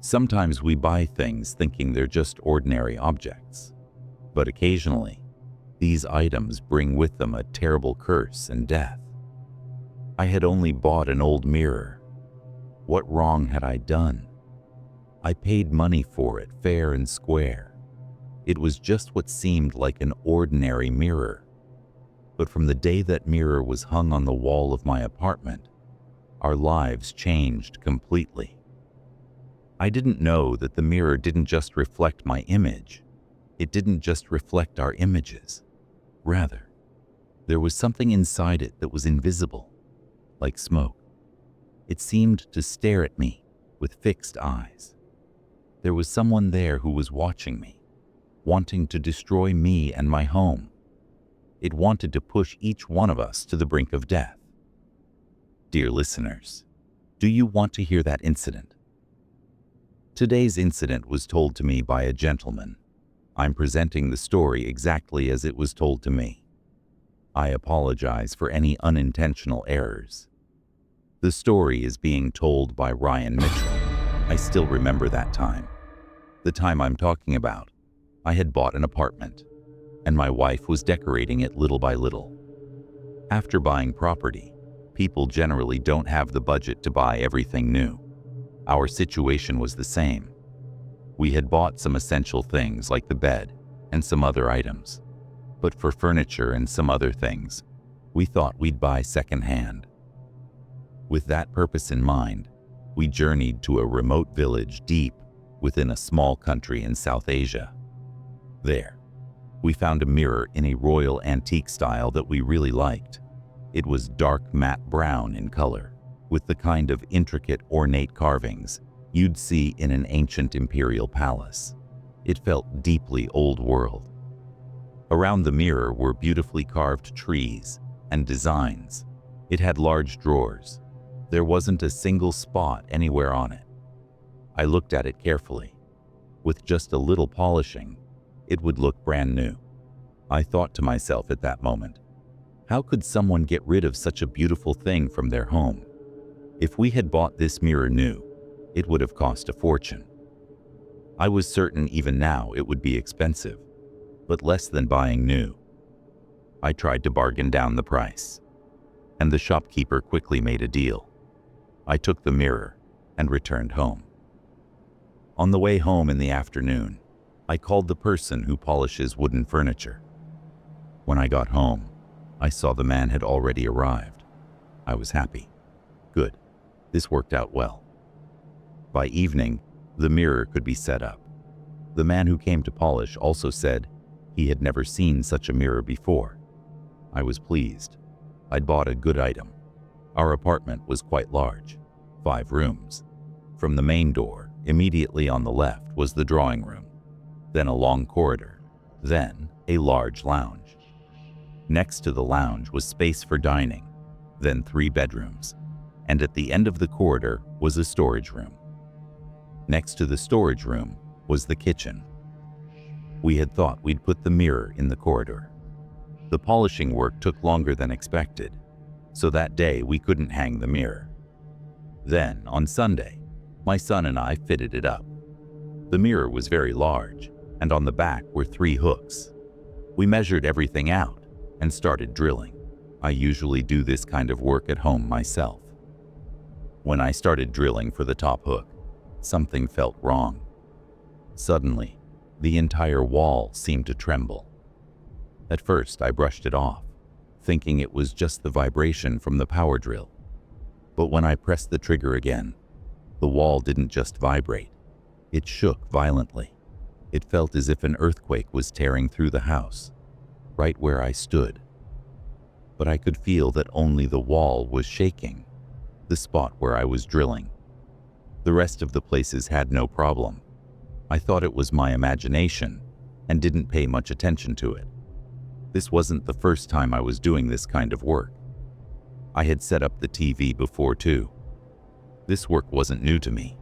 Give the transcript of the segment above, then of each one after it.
Sometimes we buy things thinking they're just ordinary objects, but occasionally, these items bring with them a terrible curse and death. I had only bought an old mirror. What wrong had I done? I paid money for it fair and square. It was just what seemed like an ordinary mirror. But from the day that mirror was hung on the wall of my apartment, our lives changed completely. I didn't know that the mirror didn't just reflect my image. It didn't just reflect our images. Rather, there was something inside it that was invisible, like smoke. It seemed to stare at me with fixed eyes. There was someone there who was watching me, wanting to destroy me and my home. It wanted to push each one of us to the brink of death. Dear listeners, do you want to hear that incident? Today's incident was told to me by a gentleman. I'm presenting the story exactly as it was told to me. I apologize for any unintentional errors. The story is being told by Ryan Mitchell. I still remember that time. The time I'm talking about. I had bought an apartment, and my wife was decorating it little by little. After buying property, people generally don't have the budget to buy everything new. Our situation was the same. We had bought some essential things like the bed and some other items. But for furniture and some other things, we thought we'd buy secondhand. With that purpose in mind, we journeyed to a remote village deep within a small country in South Asia. There, we found a mirror in a royal antique style that we really liked. It was dark matte brown in color, with the kind of intricate, ornate carvings you'd see in an ancient imperial palace. It felt deeply old world. Around the mirror were beautifully carved trees and designs. It had large drawers. There wasn't a single spot anywhere on it. I looked at it carefully. With just a little polishing, it would look brand new. I thought to myself at that moment, how could someone get rid of such a beautiful thing from their home? If we had bought this mirror new, it would have cost a fortune. I was certain even now it would be expensive, but less than buying new. I tried to bargain down the price, and the shopkeeper quickly made a deal. I took the mirror and returned home. On the way home in the afternoon, I called the person who polishes wooden furniture. When I got home, I saw the man had already arrived. I was happy. Good. This worked out well. By evening, the mirror could be set up. The man who came to polish also said he had never seen such a mirror before. I was pleased. I'd bought a good item. Our apartment was quite large, 5 rooms. From the main door, immediately on the left was the drawing room, then a long corridor, then a large lounge. Next to the lounge was space for dining, then 3 bedrooms, and at the end of the corridor was a storage room. Next to the storage room was the kitchen. We had thought we'd put the mirror in the corridor. The polishing work took longer than expected, so that day we couldn't hang the mirror. Then, on Sunday, my son and I fitted it up. The mirror was very large, and on the back were 3 hooks. We measured everything out and started drilling. I usually do this kind of work at home myself. When I started drilling for the top hook, something felt wrong. Suddenly, the entire wall seemed to tremble. At first, I brushed it off, thinking it was just the vibration from the power drill. But when I pressed the trigger again, the wall didn't just vibrate. It shook violently. It felt as if an earthquake was tearing through the house, right where I stood. But I could feel that only the wall was shaking, the spot where I was drilling. The rest of the places had no problem. I thought it was my imagination and didn't pay much attention to it. This wasn't the first time I was doing this kind of work. I had set up the TV before too. This work wasn't new to me.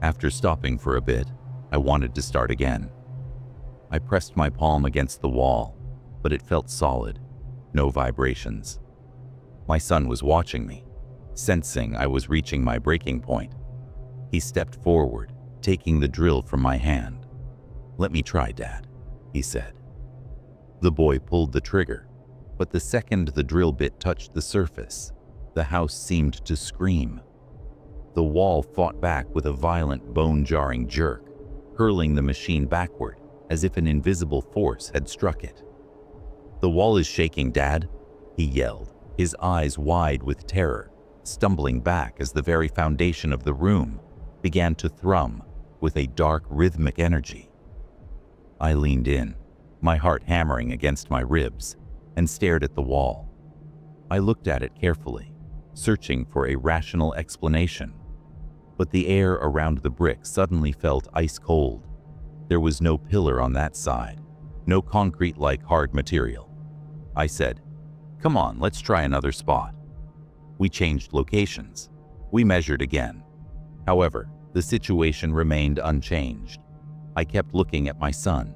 After stopping for a bit, I wanted to start again. I pressed my palm against the wall, but it felt solid, no vibrations. My son was watching me, sensing I was reaching my breaking point. He stepped forward taking the drill from my hand. "Let me try, Dad," he said. The boy pulled the trigger, but the second the drill bit touched the surface, the house seemed to scream. The wall fought back with a violent, bone-jarring jerk, hurling the machine backward as if an invisible force had struck it. "The wall is shaking, Dad," he yelled, his eyes wide with terror, stumbling back as the very foundation of the room began to thrum with a dark, rhythmic energy. I leaned in, my heart hammering against my ribs, and stared at the wall. I looked at it carefully, searching for a rational explanation. But the air around the brick suddenly felt ice cold. There was no pillar on that side, no concrete-like hard material. I said, "Come on, let's try another spot." We changed locations. We measured again. However, the situation remained unchanged. I kept looking at my son.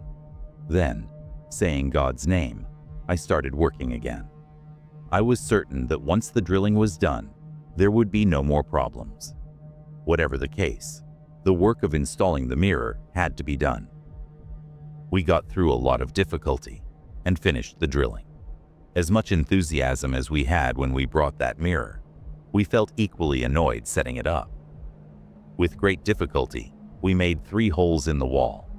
Then, saying God's name, I started working again. I was certain that once the drilling was done, there would be no more problems. Whatever the case, the work of installing the mirror had to be done. We got through a lot of difficulty and finished the drilling. As much enthusiasm as we had when we brought that mirror, we felt equally annoyed setting it up. With great difficulty, we made 3 holes in the wall,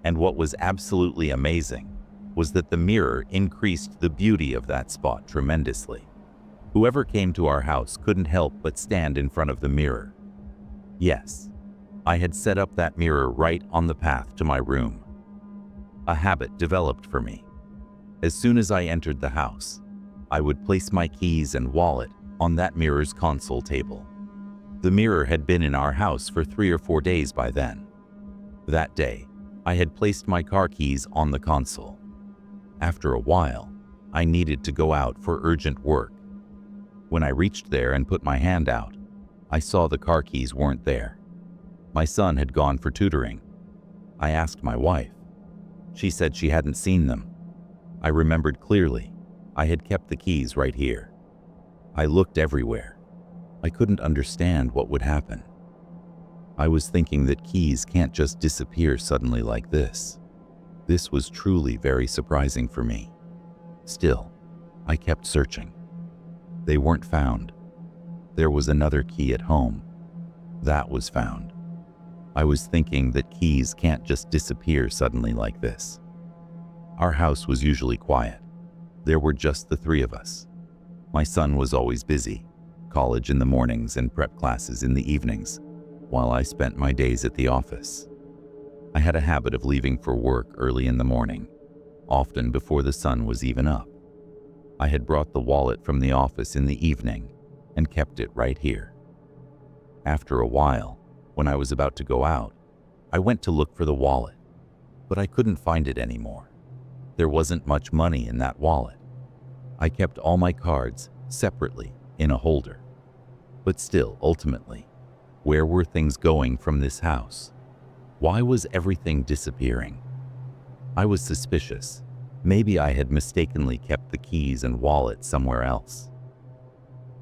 and what was absolutely amazing was that the mirror increased the beauty of that spot tremendously. Whoever came to our house couldn't help but stand in front of the mirror. Yes, I had set up that mirror right on the path to my room. A habit developed for me. As soon as I entered the house, I would place my keys and wallet on that mirror's console table. The mirror had been in our house for 3 or 4 days by then. That day, I had placed my car keys on the console. After a while, I needed to go out for urgent work. When I reached there and put my hand out, I saw the car keys weren't there. My son had gone for tutoring. I asked my wife. She said she hadn't seen them. I remembered clearly. I had kept the keys right here. I looked everywhere. I couldn't understand what would happen. I was thinking that keys can't just disappear suddenly like this. This was truly very surprising for me. Still, I kept searching. They weren't found. There was another key at home. That was found. I was thinking that keys can't just disappear suddenly like this. Our house was usually quiet. There were just the 3 of us. My son was always busy, college in the mornings and prep classes in the evenings, while I spent my days at the office. I had a habit of leaving for work early in the morning, often before the sun was even up. I had brought the wallet from the office in the evening and kept it right here. After a while, when I was about to go out, I went to look for the wallet, but I couldn't find it anymore. There wasn't much money in that wallet. I kept all my cards separately in a holder. But still, ultimately, where were things going from this house? Why was everything disappearing? I was suspicious. Maybe I had mistakenly kept the keys and wallet somewhere else.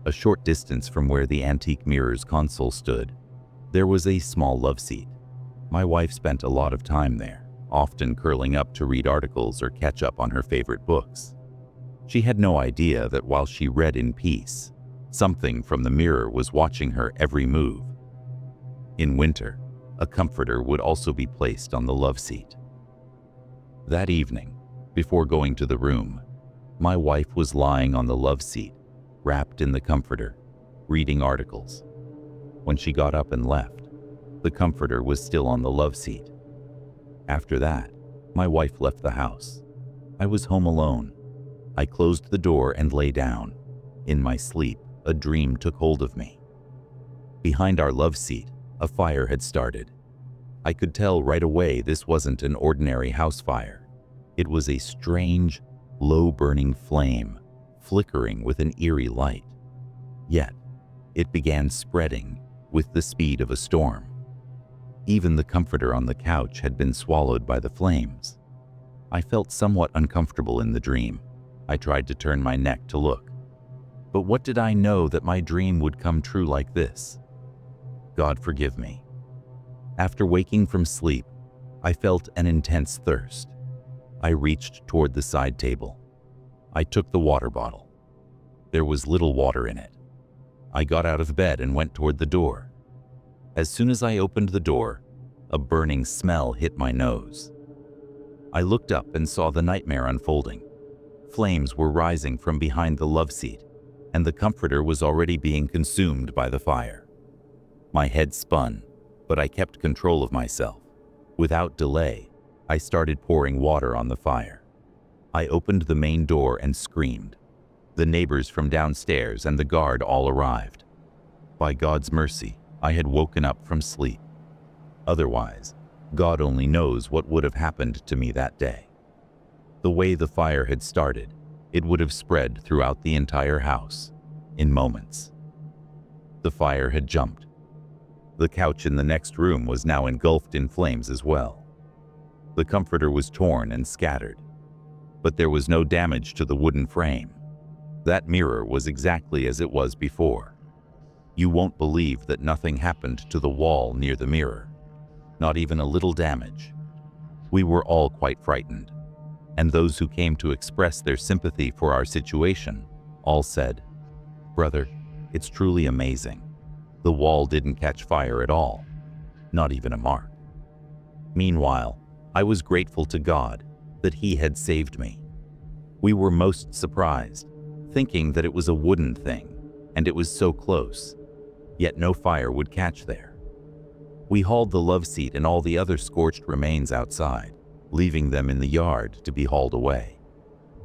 A short distance from where the antique mirror's console stood, there was a small love seat. My wife spent a lot of time there, often curling up to read articles or catch up on her favorite books. She had no idea that while she read in peace, something from the mirror was watching her every move. In winter, a comforter would also be placed on the love seat. That evening, before going to the room, my wife was lying on the love seat, wrapped in the comforter, reading articles. When she got up and left, the comforter was still on the love seat. After that, my wife left the house. I was home alone. I closed the door and lay down. In my sleep, a dream took hold of me. Behind our love seat, a fire had started. I could tell right away this wasn't an ordinary house fire. It was a strange, low-burning flame, flickering with an eerie light. Yet, it began spreading with the speed of a storm. Even the comforter on the couch had been swallowed by the flames. I felt somewhat uncomfortable in the dream. I tried to turn my neck to look. But what did I know that my dream would come true like this? God forgive me. After waking from sleep, I felt an intense thirst. I reached toward the side table. I took the water bottle. There was little water in it. I got out of bed and went toward the door. As soon as I opened the door, a burning smell hit my nose. I looked up and saw the nightmare unfolding. Flames were rising from behind the love seat, and the comforter was already being consumed by the fire. My head spun, but I kept control of myself. Without delay, I started pouring water on the fire. I opened the main door and screamed. The neighbors from downstairs and the guard all arrived. By God's mercy, I had woken up from sleep. Otherwise, God only knows what would have happened to me that day. The way the fire had started, it would have spread throughout the entire house, in moments. The fire had jumped. The couch in the next room was now engulfed in flames as well. The comforter was torn and scattered, but there was no damage to the wooden frame. That mirror was exactly as it was before. You won't believe that nothing happened to the wall near the mirror. Not even a little damage. We were all quite frightened, and those who came to express their sympathy for our situation all said, "Brother, it's truly amazing. The wall didn't catch fire at all, not even a mark." Meanwhile, I was grateful to God that He had saved me. We were most surprised, thinking that it was a wooden thing, and it was so close, yet no fire would catch there. We hauled the love seat and all the other scorched remains outside, leaving them in the yard to be hauled away.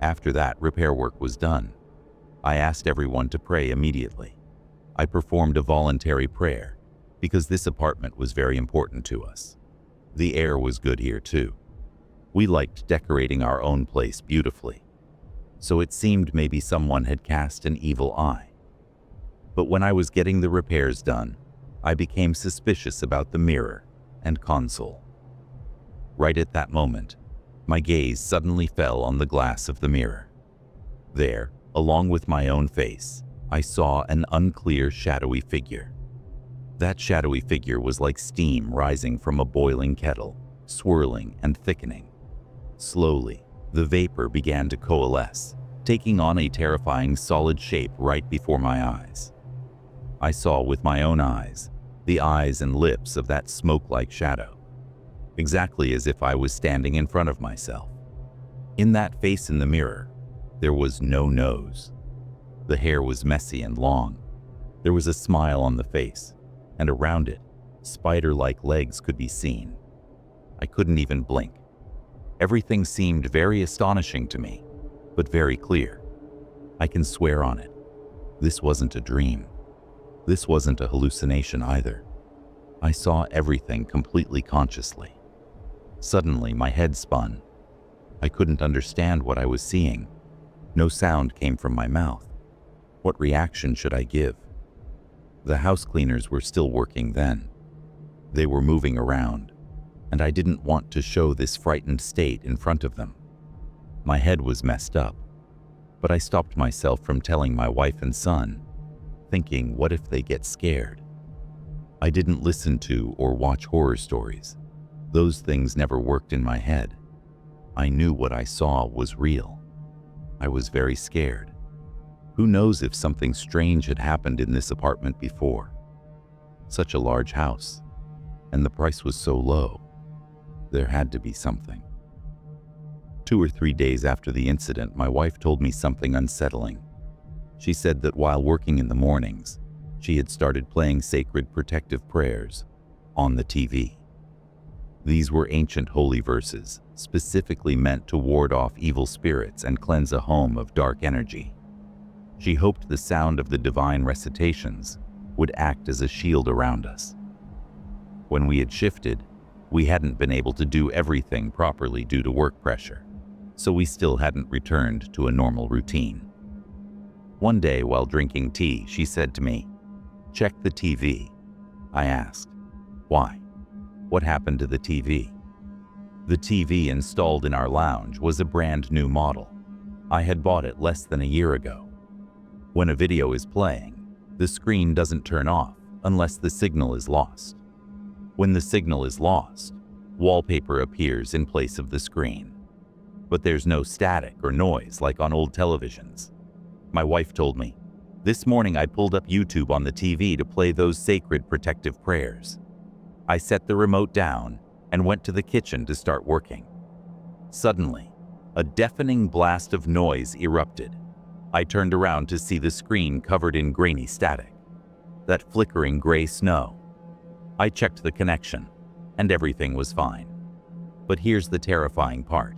After that, repair work was done. I asked everyone to pray immediately. I performed a voluntary prayer because this apartment was very important to us. The air was good here too. We liked decorating our own place beautifully, so it seemed maybe someone had cast an evil eye. But when I was getting the repairs done, I became suspicious about the mirror and console. Right at that moment, my gaze suddenly fell on the glass of the mirror. There, along with my own face, I saw an unclear shadowy figure. That shadowy figure was like steam rising from a boiling kettle, swirling and thickening. Slowly, the vapor began to coalesce, taking on a terrifying solid shape right before my eyes. I saw with my own eyes the eyes and lips of that smoke-like shadow, exactly as if I was standing in front of myself. In that face in the mirror, there was no nose. The hair was messy and long. There was a smile on the face, and around it, spider-like legs could be seen. I couldn't even blink. Everything seemed very astonishing to me, but very clear. I can swear on it. This wasn't a dream. This wasn't a hallucination either. I saw everything completely consciously. Suddenly, my head spun. I couldn't understand what I was seeing. No sound came from my mouth. What reaction should I give? The house cleaners were still working then. They were moving around, and I didn't want to show this frightened state in front of them. My head was messed up, but I stopped myself from telling my wife and son, thinking, what if they get scared? I didn't listen to or watch horror stories. Those things never worked in my head. I knew what I saw was real. I was very scared. Who knows if something strange had happened in this apartment before? Such a large house, and the price was so low. There had to be something. 2 or 3 days after the incident, my wife told me something unsettling. She said that while working in the mornings, she had started playing sacred protective prayers on the TV. These were ancient holy verses, specifically meant to ward off evil spirits and cleanse a home of dark energy. She hoped the sound of the divine recitations would act as a shield around us. When we had shifted, we hadn't been able to do everything properly due to work pressure, so we still hadn't returned to a normal routine. One day while drinking tea, she said to me, "Check the TV." I asked, "Why? What happened to the TV?" The TV installed in our lounge was a brand new model. I had bought it less than a year ago. When a video is playing, the screen doesn't turn off unless the signal is lost. When the signal is lost, wallpaper appears in place of the screen. But there's no static or noise like on old televisions. My wife told me, "This morning I pulled up YouTube on the TV to play those sacred protective prayers." I set the remote down and went to the kitchen to start working. Suddenly, a deafening blast of noise erupted. I turned around to see the screen covered in grainy static, that flickering gray snow. I checked the connection, and everything was fine. But here's the terrifying part.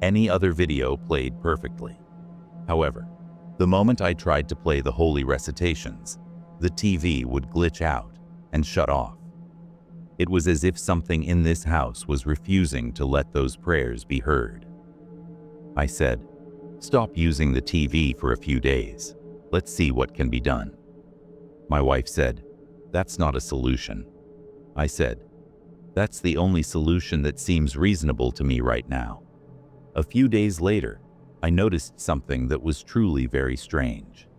Any other video played perfectly. However, the moment I tried to play the holy recitations, the TV would glitch out and shut off. It was as if something in this house was refusing to let those prayers be heard. I said, "Stop using the TV for a few days. Let's see what can be done." My wife said, "That's not a solution." I said, "That's the only solution that seems reasonable to me right now." A few days later, I noticed something that was truly very strange.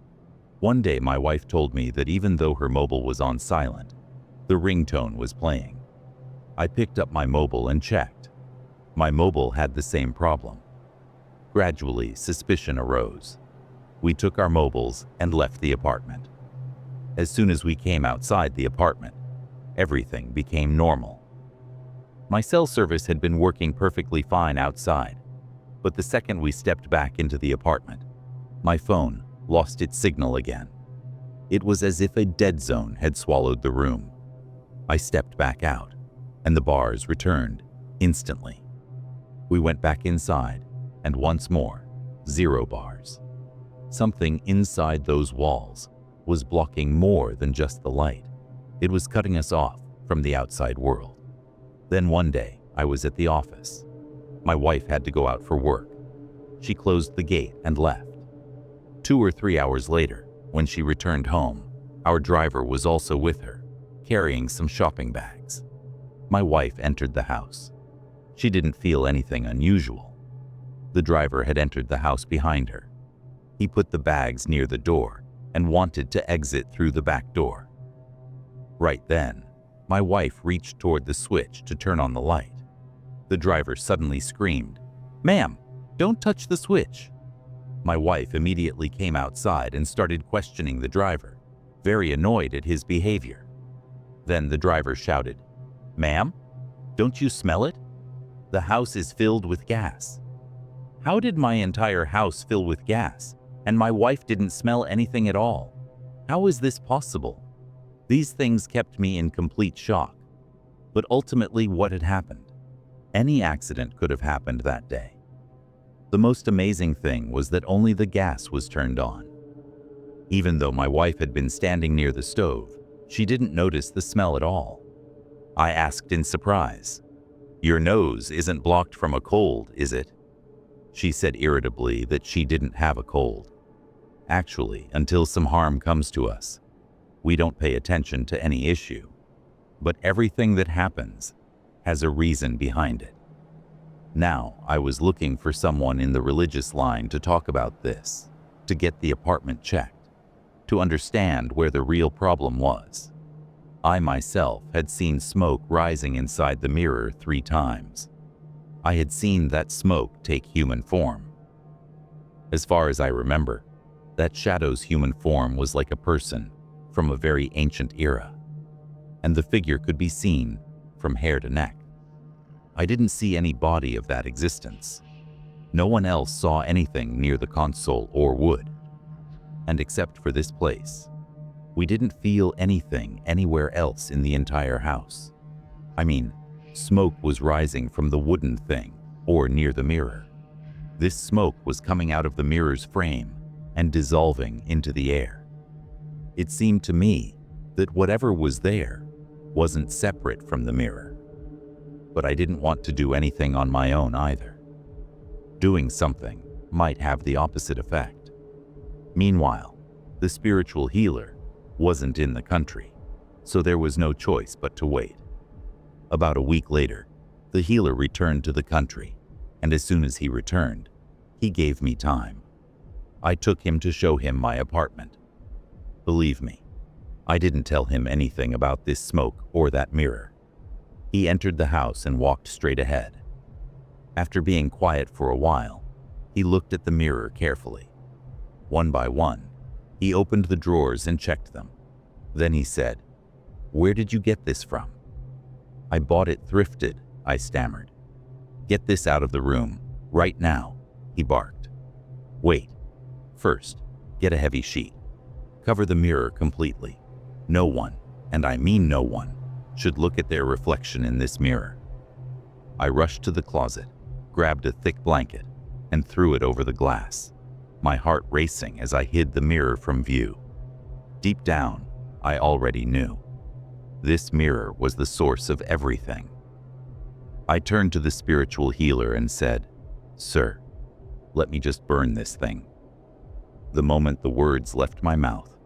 One day my wife told me that even though her mobile was on silent, the ringtone was playing. I picked up my mobile and checked. My mobile had the same problem. Gradually, suspicion arose. We took our mobiles and left the apartment. As soon as we came outside the apartment, everything became normal. My cell service had been working perfectly fine outside, but the second we stepped back into the apartment, my phone lost its signal again. It was as if a dead zone had swallowed the room. I stepped back out, and the bars returned instantly. We went back inside, and once more, 0 bars. Something inside those walls was blocking more than just the light. It was cutting us off from the outside world. Then one day, I was at the office. My wife had to go out for work. She closed the gate and left. 2 or 3 hours later, when she returned home, our driver was also with her, carrying some shopping bags. My wife entered the house. She didn't feel anything unusual. The driver had entered the house behind her. He put the bags near the door and wanted to exit through the back door. Right then, my wife reached toward the switch to turn on the light. The driver suddenly screamed, "Ma'am, don't touch the switch." My wife immediately came outside and started questioning the driver, very annoyed at his behavior. Then the driver shouted, "Ma'am, don't you smell it? The house is filled with gas." How did my entire house fill with gas, and my wife didn't smell anything at all? How is this possible? These things kept me in complete shock. But ultimately, what had happened? Any accident could have happened that day. The most amazing thing was that only the gas was turned on. Even though my wife had been standing near the stove, she didn't notice the smell at all. I asked in surprise, "Your nose isn't blocked from a cold, is it?" She said irritably that she didn't have a cold. Actually, until some harm comes to us, we don't pay attention to any issue. But everything that happens has a reason behind it. Now, I was looking for someone in the religious line to talk about this, to get the apartment checked, to understand where the real problem was. I myself had seen smoke rising inside the mirror 3 times. I had seen that smoke take human form. As far as I remember, that shadow's human form was like a person from a very ancient era, and the figure could be seen from hair to neck. I didn't see any body of that existence. No one else saw anything near the console or wood. And except for this place, we didn't feel anything anywhere else in the entire house. I mean, smoke was rising from the wooden thing or near the mirror. This smoke was coming out of the mirror's frame and dissolving into the air. It seemed to me that whatever was there wasn't separate from the mirror. But I didn't want to do anything on my own either. Doing something might have the opposite effect. Meanwhile, the spiritual healer wasn't in the country, so there was no choice but to wait. About a week later, the healer returned to the country, and as soon as he returned, he gave me time. I took him to show him my apartment. Believe me, I didn't tell him anything about this smoke or that mirror. He entered the house and walked straight ahead. After being quiet for a while, he looked at the mirror carefully. One by one, he opened the drawers and checked them. Then he said, "Where did you get this from?" "I bought it thrifted," I stammered. "Get this out of the room, right now," he barked. "Wait. First, get a heavy sheet. Cover the mirror completely. No one, and I mean no one, should look at their reflection in this mirror." I rushed to the closet, grabbed a thick blanket, and threw it over the glass, my heart racing as I hid the mirror from view. Deep down, I already knew. This mirror was the source of everything. I turned to the spiritual healer and said, "Sir, let me just burn this thing." The moment the words left my mouth,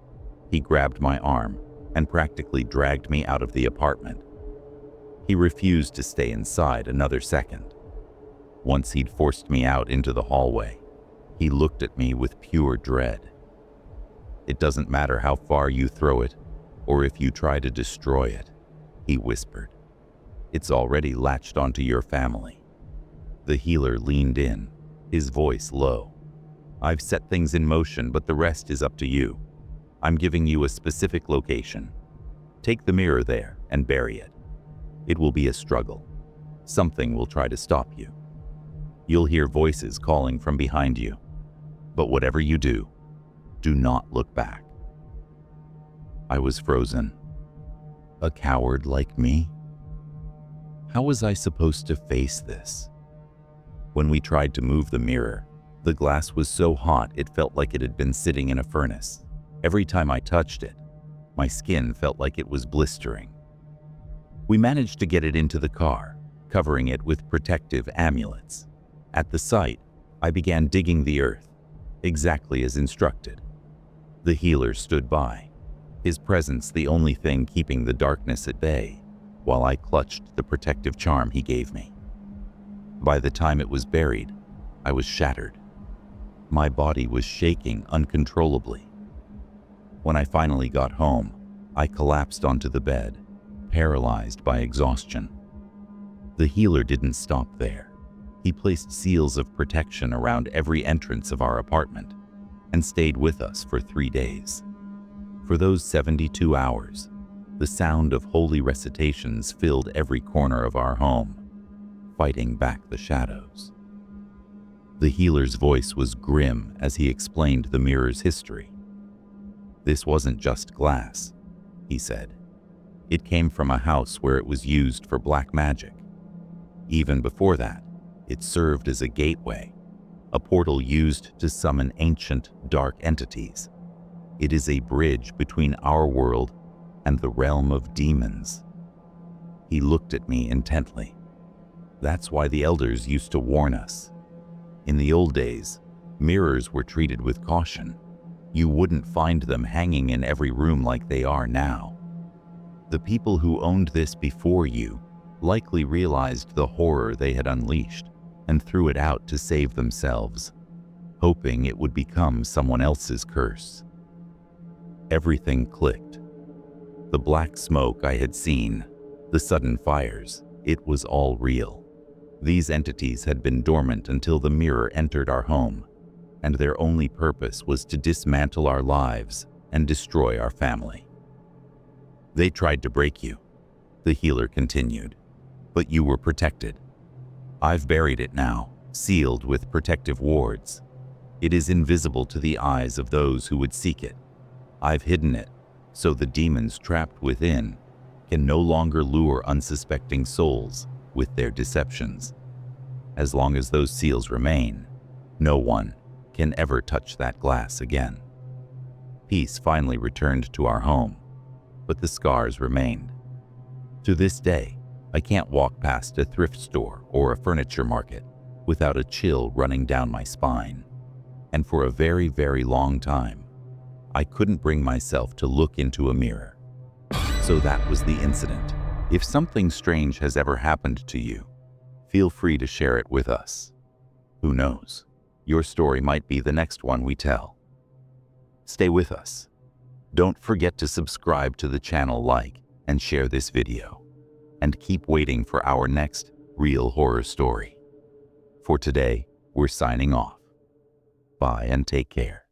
he grabbed my arm and practically dragged me out of the apartment. He refused to stay inside another second. Once he'd forced me out into the hallway, he looked at me with pure dread. "It doesn't matter how far you throw it, or if you try to destroy it," he whispered. "It's already latched onto your family." The healer leaned in, his voice low. "I've set things in motion, but the rest is up to you. I'm giving you a specific location. Take the mirror there and bury it. It will be a struggle. Something will try to stop you. You'll hear voices calling from behind you. But whatever you do not look back." I was frozen. A coward like me? How was I supposed to face this? When we tried to move the mirror, the glass was so hot it felt like it had been sitting in a furnace. Every time I touched it, my skin felt like it was blistering. We managed to get it into the car, covering it with protective amulets. At the site, I began digging the earth, exactly as instructed. The healer stood by, his presence the only thing keeping the darkness at bay, while I clutched the protective charm he gave me. By the time it was buried, I was shattered. My body was shaking uncontrollably. When I finally got home, I collapsed onto the bed, paralyzed by exhaustion. The healer didn't stop there. He placed seals of protection around every entrance of our apartment and stayed with us for 3 days. For those 72 hours, the sound of holy recitations filled every corner of our home, fighting back the shadows. The healer's voice was grim as he explained the mirror's history. "This wasn't just glass," he said. "It came from a house where it was used for black magic. Even before that, it served as a gateway, a portal used to summon ancient, dark entities. It is a bridge between our world and the realm of demons." He looked at me intently. "That's why the elders used to warn us. In the old days, mirrors were treated with caution. You wouldn't find them hanging in every room like they are now. The people who owned this before you likely realized the horror they had unleashed and threw it out to save themselves, hoping it would become someone else's curse." Everything clicked. The black smoke I had seen, the sudden fires, it was all real. These entities had been dormant until the mirror entered our home, and their only purpose was to dismantle our lives and destroy our family. "They tried to break you," the healer continued, "but you were protected. I've buried it now, sealed with protective wards. It is invisible to the eyes of those who would seek it. I've hidden it, so the demons trapped within can no longer lure unsuspecting souls with their deceptions. As long as those seals remain, no one can ever touch that glass again." Peace finally returned to our home, but the scars remained. To this day, I can't walk past a thrift store or a furniture market without a chill running down my spine. And for a very, very long time, I couldn't bring myself to look into a mirror. So that was the incident. If something strange has ever happened to you, feel free to share it with us. Who knows? Your story might be the next one we tell. Stay with us. Don't forget to subscribe to the channel, like, and share this video. and keep waiting for our next real horror story. For today, we're signing off. Bye and take care.